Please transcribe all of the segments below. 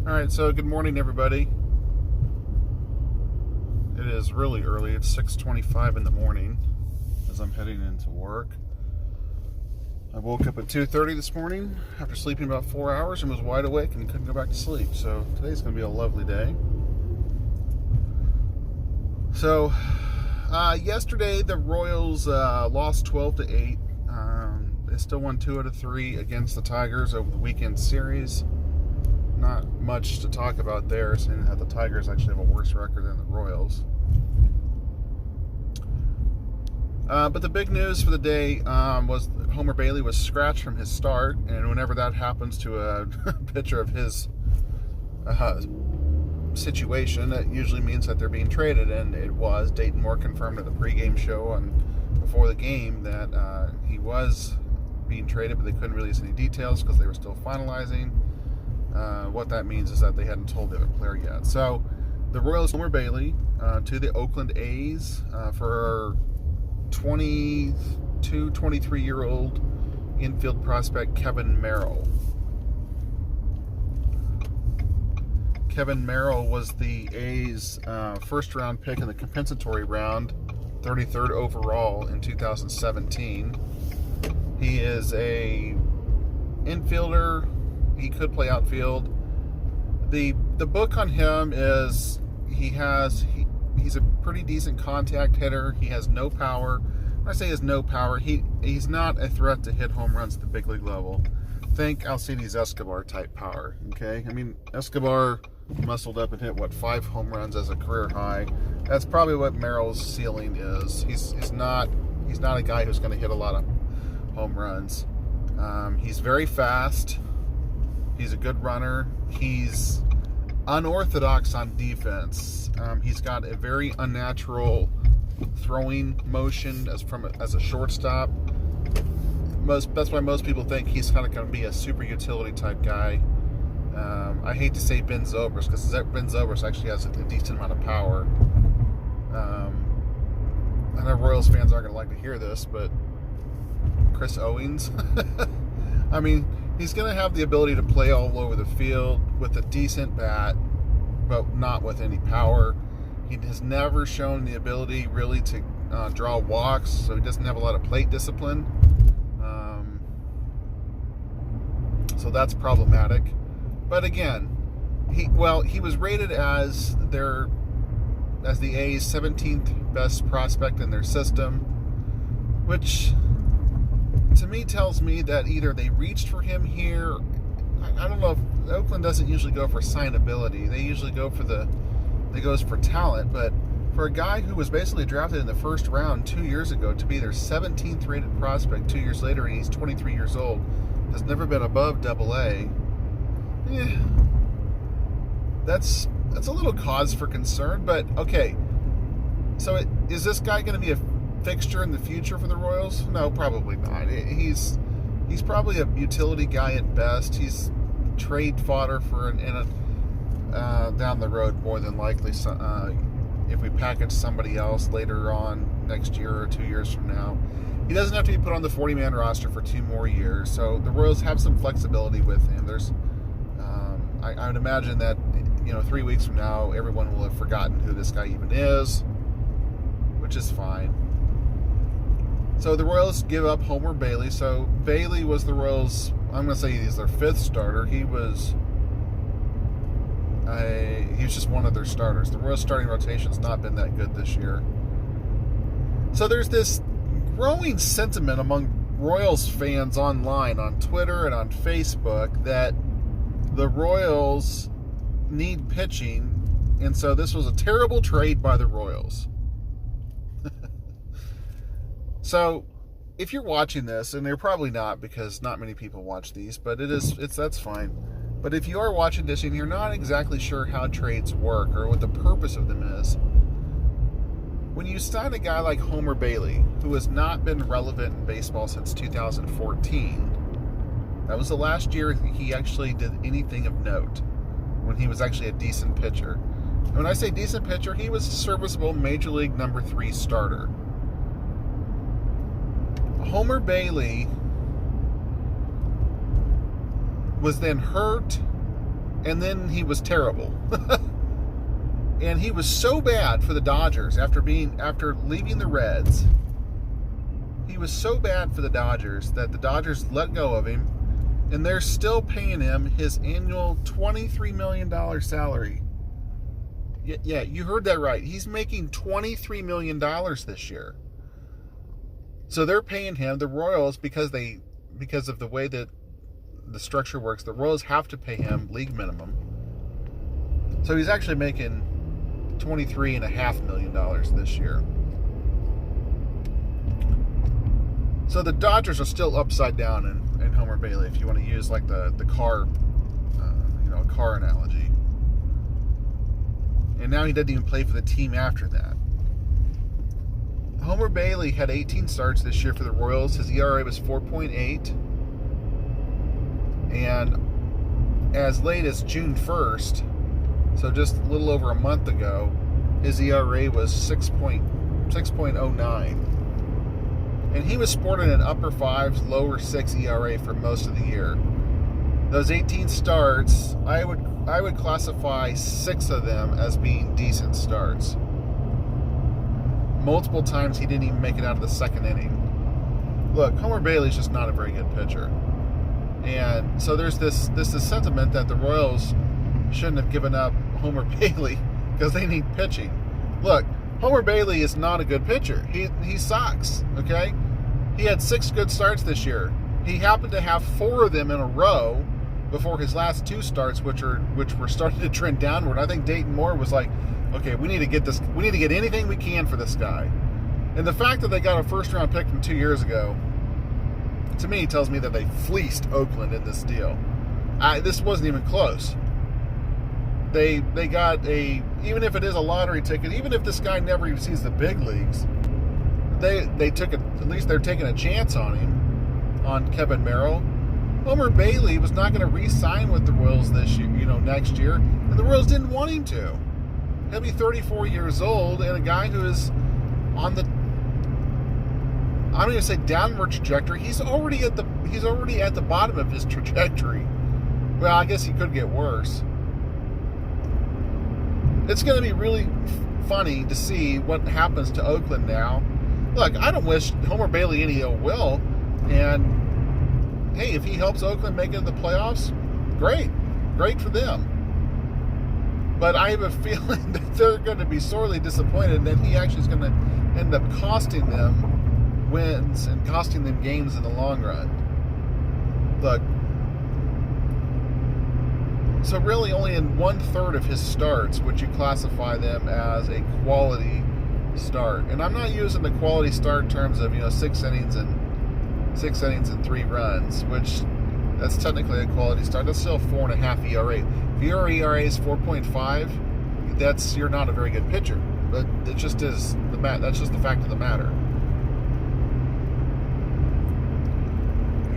Alright, so good morning, everybody. It is really early. It's 6:25 in the morning as I'm heading into work. I woke up at 2:30 this morning after sleeping about 4 hours and was wide awake and couldn't go back to sleep. So today's going to be a lovely day. So, yesterday the Royals lost 12-8. They still won 2 out of 3 against the Tigers over the weekend series. Not much to talk about there, seeing that the Tigers actually have a worse record than the Royals. But the big news for the day was Homer Bailey was scratched from his start, and whenever that happens to a pitcher of his situation, that usually means that they're being traded, and it was. Dayton Moore confirmed at the pregame show and before the game that he was being traded, but they couldn't release any details because they were still finalizing. What that means is that they hadn't told the other player yet. So the Royals Homer Bailey to the Oakland A's for 23-year-old infield prospect Kevin Merlo. Kevin Merlo was the A's first-round pick in the compensatory round, 33rd overall in 2017. He is a infielder. He could play outfield. The book on him is he's a pretty decent contact hitter. He has no power. When I say he has no power, he's not a threat to hit home runs at the big league level. Think Alcides Escobar type power. Okay, I mean Escobar muscled up and hit 5 home runs as a career high. That's probably what Merrill's ceiling is. He's not a guy who's going to hit a lot of home runs. He's very fast. He's a good runner. He's unorthodox on defense. He's got a very unnatural throwing motion as a shortstop. That's why most people think he's kind of going to be a super utility type guy. I hate to say Ben Zobrist, because Ben Zobrist actually has a decent amount of power. I know Royals fans aren't going to like to hear this, but Chris Owings, I mean, he's going to have the ability to play all over the field with a decent bat, but not with any power. He has never shown the ability really to draw walks, so he doesn't have a lot of plate discipline. So that's problematic. But again, he was rated as the A's 17th best prospect in their system, which to me tells me that either they reached for him here. I don't know if Oakland doesn't usually go for signability. They usually goes for talent. But for a guy who was basically drafted in the first round 2 years ago to be their 17th rated prospect 2 years later, and he's 23 years old, has never been above Double-A. That's a little cause for concern. But okay, so is this guy going to be a fixture in the future for the Royals? No, probably not. He's probably a utility guy at best. He's trade fodder for down the road, more than likely. If we package somebody else later on next year or 2 years from now, he doesn't have to be put on the 40-man roster for 2 more years. So the Royals have some flexibility with him. I would imagine that 3 weeks from now, everyone will have forgotten who this guy even is, which is fine. So the Royals give up Homer Bailey. So Bailey was the Royals, I'm going to say he's their 5th starter. He was just one of their starters. The Royals starting rotation's not been that good this year. So there's this growing sentiment among Royals fans online, on Twitter and on Facebook, that the Royals need pitching, and so this was a terrible trade by the Royals. So, if you're watching this, and you're probably not because not many people watch these, but that's fine. But if you are watching this and you're not exactly sure how trades work or what the purpose of them is, when you sign a guy like Homer Bailey, who has not been relevant in baseball since 2014, that was the last year he actually did anything of note, when he was actually a decent pitcher. And when I say decent pitcher, he was a serviceable Major League number 3 starter. Homer Bailey was then hurt and then he was terrible. And he was so bad for the Dodgers after leaving the Reds. He was so bad for the Dodgers that the Dodgers let go of him, and they're still paying him his annual $23 million salary. Yeah, you heard that right. He's making $23 million this year. So they're paying him, the Royals, because of the way that the structure works, the Royals have to pay him league minimum. So he's actually making $23.5 million this year. So the Dodgers are still upside down in Homer Bailey, if you want to use like the car, car analogy. And now he doesn't even play for the team after that. Homer Bailey had 18 starts this year for the Royals. His ERA was 4.8. And as late as June 1st, so just a little over a month ago, his ERA was 6.09. And he was sporting an upper 5s, lower 6 ERA for most of the year. Those 18 starts, I would classify 6 of them as being decent starts. Multiple times he didn't even make it out of the second inning. Look, Homer Bailey's just not a very good pitcher. And so there's this sentiment that the Royals shouldn't have given up Homer Bailey because they need pitching. Look, Homer Bailey is not a good pitcher. He sucks, okay? He had 6 good starts this year. He happened to have 4 of them in a row before his last 2 starts, which were starting to trend downward. I think Dayton Moore was like, okay, we need to get anything we can for this guy. And the fact that they got a first-round pick from 2 years ago, to me, tells me that they fleeced Oakland in this deal. This wasn't even close. They got even if it is a lottery ticket, even if this guy never even sees the big leagues, they took at least they're taking a chance on him, on Kevin Merlo. Homer Bailey was not going to re-sign with the Royals this year, next year, and the Royals didn't want him to. He'll be 34 years old, and a guy who is on the, I'm going to say, downward trajectory. He's already at the bottom of his trajectory. Well, I guess he could get worse. It's going to be really funny to see what happens to Oakland now. Look, I don't wish Homer Bailey any ill will, and hey, if he helps Oakland make it to the playoffs, great for them. But I have a feeling that they're going to be sorely disappointed, and that he actually is going to end up costing them wins and costing them games in the long run. Look, so really only in 1/3 of his starts would you classify them as a quality start. And I'm not using the quality start in terms of 6 innings and 3 runs, which that's technically a quality start. That's still 4.5 ERA. If your ERA is 4.5, you're not a very good pitcher. But it just is that's just the fact of the matter.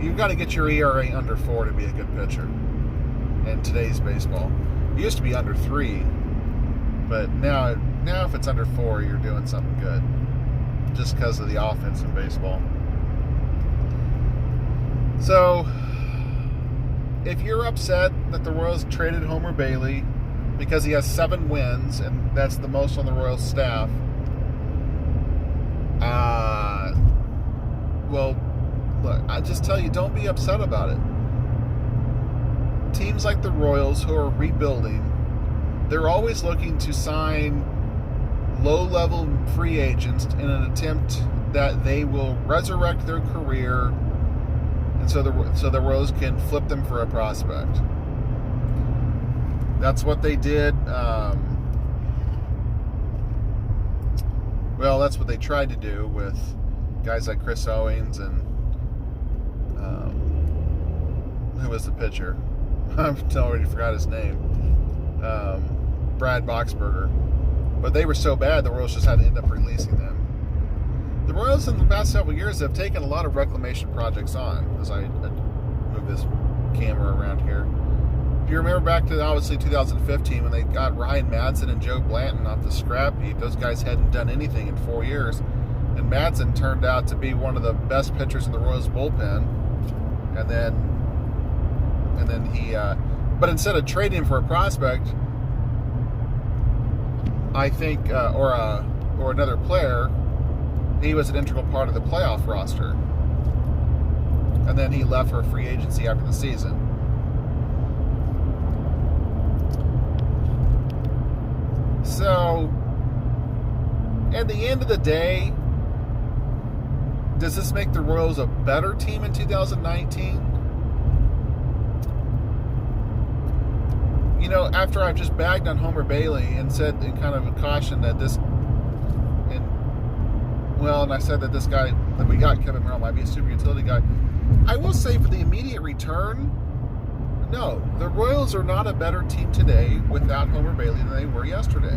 You've got to get your ERA under 4 to be a good pitcher in today's baseball. It used to be under 3, but now if it's under 4, you're doing something good, just because of the offense in baseball. So, if you're upset that the Royals traded Homer Bailey because he has 7 wins, and that's the most on the Royals staff, well, look, I just tell you, don't be upset about it. Teams like the Royals, who are rebuilding, they're always looking to sign low-level free agents in an attempt that they will resurrect their career, and so the Royals can flip them for a prospect. That's what they did. Well, that's what they tried to do with guys like Chris Owings and who was the pitcher? I've already forgot his name. Brad Boxberger. But they were so bad, the Royals just had to end up releasing them. The Royals in the past several years have taken a lot of reclamation projects on, as I move this camera around here. If you remember back to, obviously, 2015, when they got Ryan Madsen and Joe Blanton off the scrap heap, those guys hadn't done anything in 4 years. And Madsen turned out to be one of the best pitchers in the Royals bullpen. And then he But instead of trading him for a prospect, I think, or another player, he was an integral part of the playoff roster. And then he left for free agency after the season. So, at the end of the day, does this make the Royals a better team in 2019? You know, after I've just bagged on Homer Bailey and said, and kind of a caution that this, and I said that this guy that we got, Kevin Merlo, might be a super utility guy. I will say for the immediate return, no, the Royals are not a better team today without Homer Bailey than they were yesterday.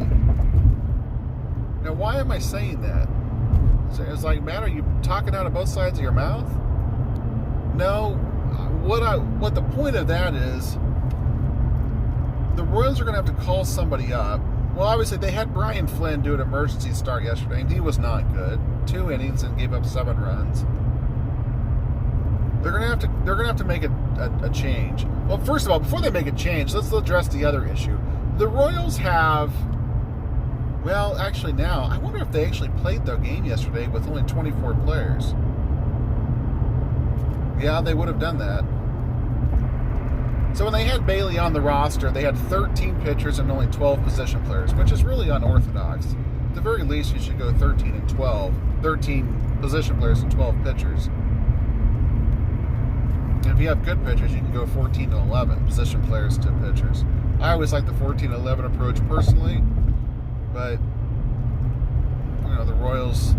Now, why am I saying that? It's like, man, are you talking out of both sides of your mouth? No. What the point of that is, the Royals are going to have to call somebody up. Well, obviously, they had Brian Flynn do an emergency start yesterday, and he was not good. 2 innings and gave up 7 runs. They're going to have to make a change. Well, first of all, before they make a change, let's address the other issue. The Royals have, well, actually now, I wonder if they actually played their game yesterday with only 24 players. Yeah, they would have done that. So when they had Bailey on the roster, they had 13 pitchers and only 12 position players, which is really unorthodox. At the very least, you should go 13 and 12. 13 position players and 12 pitchers. And if you have good pitchers, you can go 14 and 11 position players to pitchers. I always like the 14 and 11 approach personally, but you know, the Royals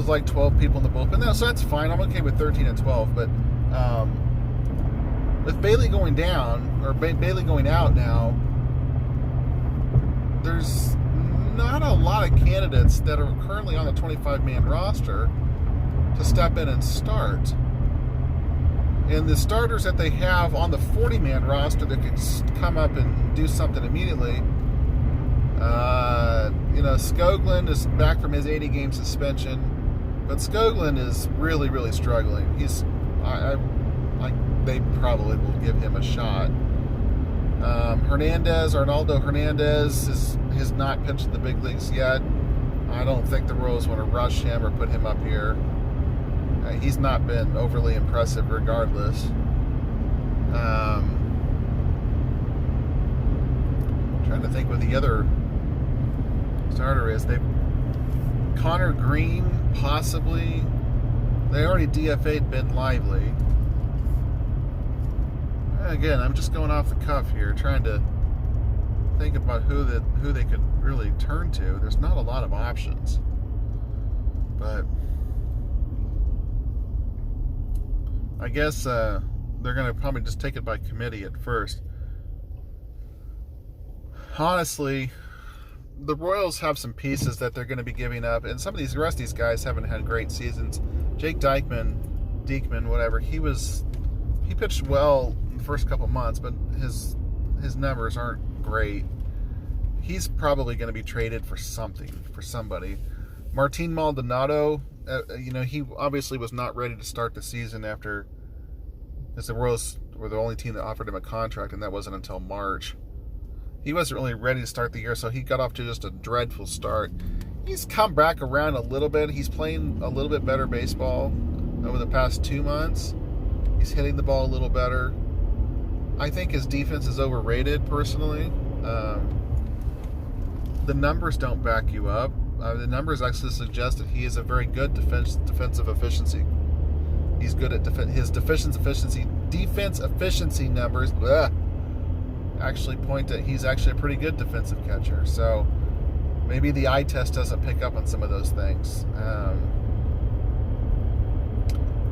like 12 people in the bullpen now, so that's fine. I'm okay with 13 and 12, but with Bailey going down, or Bailey going out now, there's not a lot of candidates that are currently on the 25-man roster to step in and start. And the starters that they have on the 40-man roster that could come up and do something immediately, Skoglund is back from his 80-game suspension, but Skoglund is really, really struggling. They probably will give him a shot. Arnaldo Hernandez has not pitched in the big leagues yet. I don't think the Royals want to rush him or put him up here. He's not been overly impressive regardless. Trying to think what the other starter is. Connor Green, possibly. They already DFA'd Ben Lively. Again, I'm just going off the cuff here, trying to think about who they could really turn to. There's not a lot of options, but I guess they're going to probably just take it by committee at first. Honestly, the Royals have some pieces that they're going to be giving up, and some of the rest of these guys haven't had great seasons. Jake Diekman, whatever, he pitched well in the first couple months, but his numbers aren't great. He's probably going to be traded for somebody. Martin Maldonado, he obviously was not ready to start the season as the Royals were the only team that offered him a contract, and that wasn't until March. He wasn't really ready to start the year, so he got off to just a dreadful start. He's come back around a little bit. He's playing a little bit better baseball over the past 2 months. He's hitting the ball a little better. I think his defense is overrated, personally. The numbers don't back you up. The numbers actually suggest that he is a very good defensive efficiency. He's good at his defense efficiency numbers actually point to he's actually a pretty good defensive catcher. So maybe the eye test doesn't pick up on some of those things.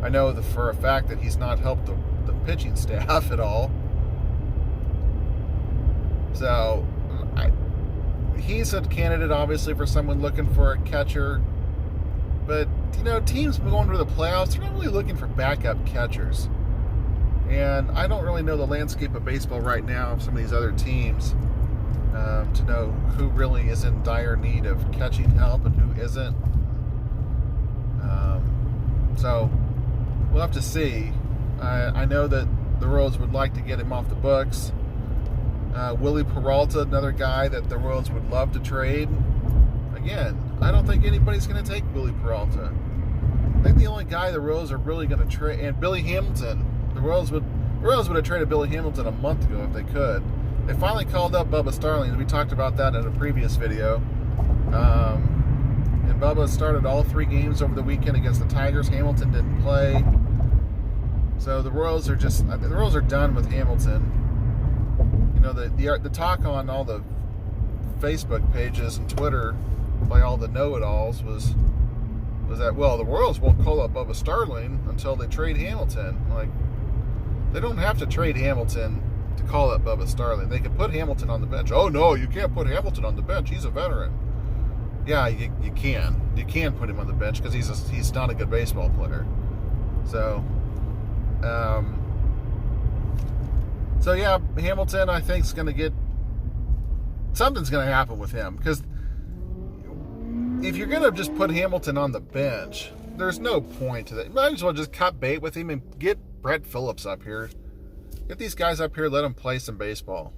I know for a fact that he's not helped the pitching staff at all. So he's a candidate, obviously, for someone looking for a catcher. But, teams going to the playoffs, they're not really looking for backup catchers. And I don't really know the landscape of baseball right now of some of these other teams to know who really is in dire need of catching help and who isn't. So we'll have to see. I know that the Royals would like to get him off the books. Willie Peralta, another guy that the Royals would love to trade. Again, I don't think anybody's going to take Willie Peralta. I think the only guy the Royals are really going to trade, and Billy Hamilton. The Royals would have traded Billy Hamilton a month ago if they could. They finally called up Bubba Starling. We talked about that in a previous video. And Bubba started all 3 games over the weekend against the Tigers. Hamilton didn't play. So the Royals are done with Hamilton. You know, the talk on all the Facebook pages and Twitter by all the know-it-alls was that, well, the Royals won't call up Bubba Starling until they trade Hamilton. Like, they don't have to trade Hamilton to call up Bubba Starling. They can put Hamilton on the bench. Oh, no, you can't put Hamilton on the bench. He's a veteran. Yeah, you can. You can put him on the bench because he's not a good baseball player. So, yeah, Hamilton, I think, is going to get... Something's going to happen with him. Because if you're going to just put Hamilton on the bench, there's no point to that. You might as well just cut bait with him and get Brett Phillips up here. Get these guys up here, let them play some baseball.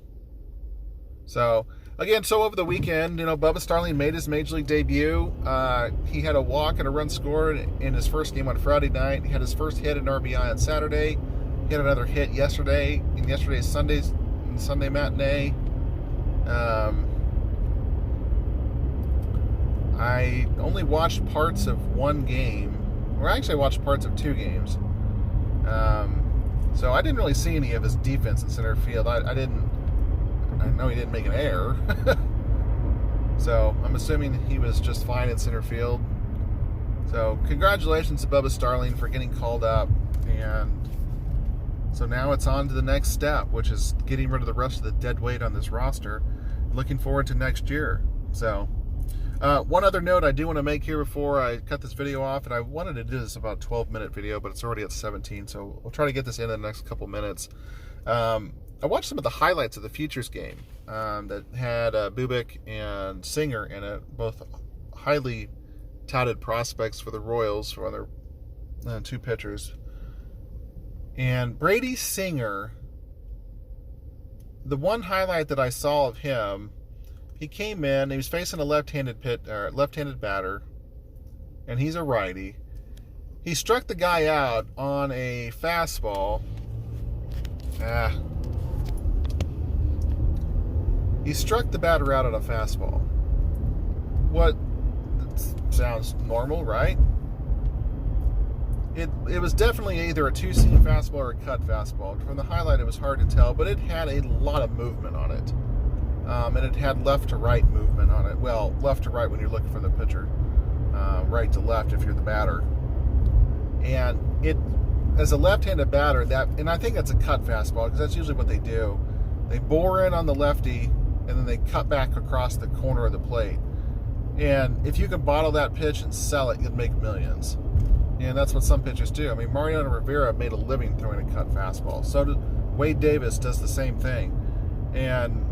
So, again, over the weekend, you know, Bubba Starling made his Major League debut. He had a walk and a run scored in his first game on Friday night. He had his first hit in RBI on Saturday. He had another hit yesterday, in yesterday's Sunday matinee. I only watched parts of one game, or actually I watched parts of 2 games. So I didn't really see any of his defense in center field. I know he didn't make an error. So I'm assuming he was just fine in center field. So congratulations to Bubba Starling for getting called up. And so now it's on to the next step, which is getting rid of the rest of the dead weight on this roster. Looking forward to next year. So one other note I do want to make here before I cut this video off, and I wanted to do this about a 12-minute video, but it's already at 17, so we'll try to get this in the next couple minutes. I watched some of the highlights of the Futures game that had Bubic and Singer in it, both highly touted prospects for the Royals, for their 2 pitchers. And Brady Singer, the one highlight that I saw of him, he came in, he was facing a left-handed batter, and he's a righty. He struck the guy out on a fastball. He struck the batter out on a fastball. What sounds normal, right? It was definitely either a 2-seam fastball or a cut fastball. From the highlight, it was hard to tell, but it had a lot of movement on it. And it had left to right movement on it. Well, left to right when you're looking for the pitcher. Right to left if you're the batter. And it, as a left-handed batter, and I think that's a cut fastball, because that's usually what they do. They bore in on the lefty, and then they cut back across the corner of the plate. And if you can bottle that pitch and sell it, you'd make millions. And that's what some pitchers do. I mean, Mariano Rivera made a living throwing a cut fastball. So did Wade Davis, does the same thing. And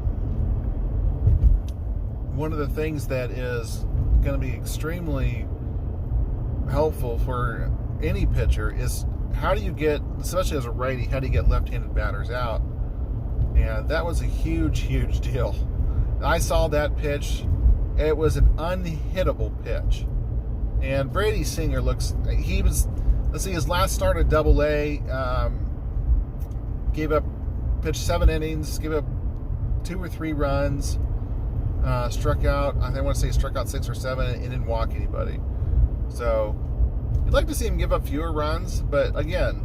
one of the things that is going to be extremely helpful for any pitcher is how do you get, especially as a righty, how do you get left-handed batters out? And that was a huge, huge deal. I saw that pitch. It was an unhittable pitch. And Brady Singer let's see, his last start at Double-A, pitched 7 innings, gave up 2 or 3 runs, struck out 6 or 7, and didn't walk anybody. So you'd like to see him give up fewer runs, but again,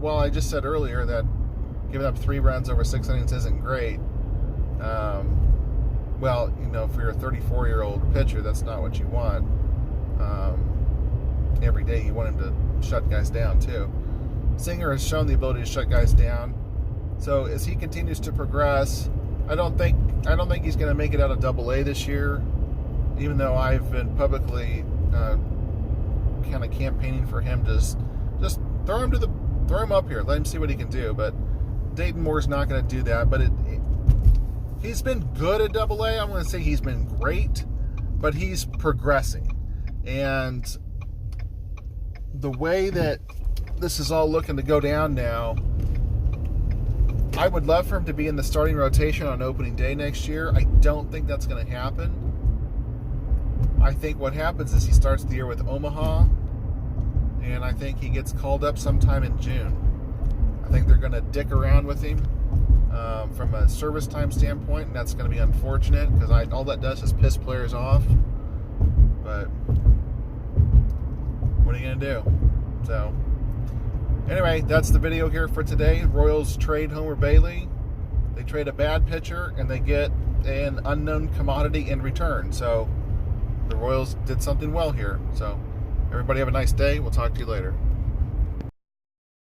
while I just said earlier that giving up 3 runs over 6 innings isn't great, well, you know, for your 34-year-old pitcher, that's not what you want. Every day you want him to shut guys down too. Singer has shown the ability to shut guys down. So as he continues to progress, I don't think he's going to make it out of Double-A this year. Even though I've been publicly kind of campaigning for him to just throw him up here, let him see what he can do. But Dayton Moore's not going to do that. But he's been good at Double-A. I'm going to say he's been great, but he's progressing. And the way that this is all looking to go down now, I would love for him to be in the starting rotation on opening day next year. I don't think that's going to happen. I think what happens is he starts the year with Omaha, and I think he gets called up sometime in June. I think they're going to dick around with him from a service time standpoint, and that's going to be unfortunate because all that does is piss players off. But what are you going to do? So, anyway, that's the video here for today. Royals trade Homer Bailey. They trade a bad pitcher, and they get an unknown commodity in return. So, the Royals did something well here. So, everybody have a nice day. We'll talk to you later.